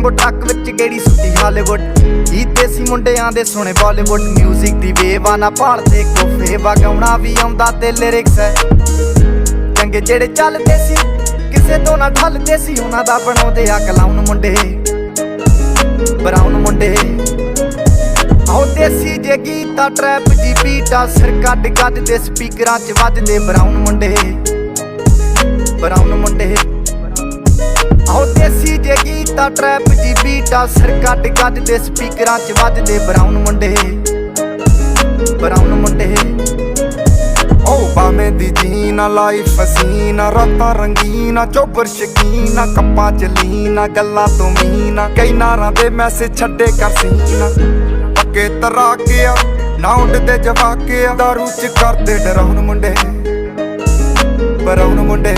ਵਾਂਗੂ ਟਰੱਕ ਵਿੱਚ ਗੇੜੀ ਸੁੱਟੀ ਹਾਲੀਵੁੱਡ। ਇਹ ਦੇਸੀ ਮੁੰਡਿਆਂ ਦੇ ਸੁਣੇ ਬਾਲੀਵੁੱਡ ਮਿਊਜ਼ਿਕ ਦੀ ਵੇਵਾ ਨਾ ਭਾਲਦੇ ਕੋਫੇ ਵਗਾਉਣਾ ਵੀ ਆਉਂਦਾ ਤੇ ਲਿਰਿਕਸ ਹੈ ਚੰਗੇ ਜਿਹੜੇ ਚੱਲਦੇ ਸੀ ਕਿਸੇ ਤੋਂ ਨਾ ਢਲਦੇ ਸੀ ਉਹਨਾਂ ਦਾ ਬਣਾਉਂਦੇ ਆ ਕਲਾਉਨ ਮੁੰਡੇ ਬਰਾਉਨ ਮੁੰਡੇ। ਆਓ ਦੇਸੀ ਜੇ ਗੀਤਾ ਟਰੈਪ ਜੀ ਬੀਟਾ ਸਿਰ ਕੱਢ ਗੱਜ ਦੇ ਸਪੀਕਰਾਂ 'ਚ ਵੱਜਦੇ ਬਰਾਉਨ ਮੁੰਡੇ ਬਰਾਉਨ ਮੁੰਡੇ। ਆਓ ਦੇਸੀ ਜੇ ਗੀਤਾ ਟਰੈਪ ਜੀ ਬੀਟਾ ਸਿਰ ਕੱਢ ਗੱਜ ਦੇ ਸਪੀਕਰਾਂ 'ਚ ਵੱਜਦੇ ਬਰਾਉਨ ਮੁੰਡੇ ਬਰਾਉਨ ਮੁੰਡੇ। ਓ ਬਾਵੇਂ ਦੀ ਜੀਨਾ ਲਾਈਫ ਹਸੀਨਾ ਰਾਤਾਂ ਰੰਗੀਨਾ ਚੋਬਰ ਸ਼ਕੀਨਾ ਕੱਪਾਂ ਚ ਲੀਨਾ ਗੱਲਾਂ ਤੋਂ ਮੀਨਾ ਕਈ ਨਾਰਾਂ ਦੇ ਮੈਸੇਜ ਛੱਡੇ ਕਰ ਸੀਨਾ ਪੱਕੇ ਤਰਾਕਿਆ ਨਾ ਉੱਡਦੇ ਜਵਾਕਿਆ ਦਾਰੂ ਚ ਕਰਦੇ ਡਰਾਉਣ ਮੁੰਡੇ ਬਰਾਉਨ ਮੁੰਡੇ।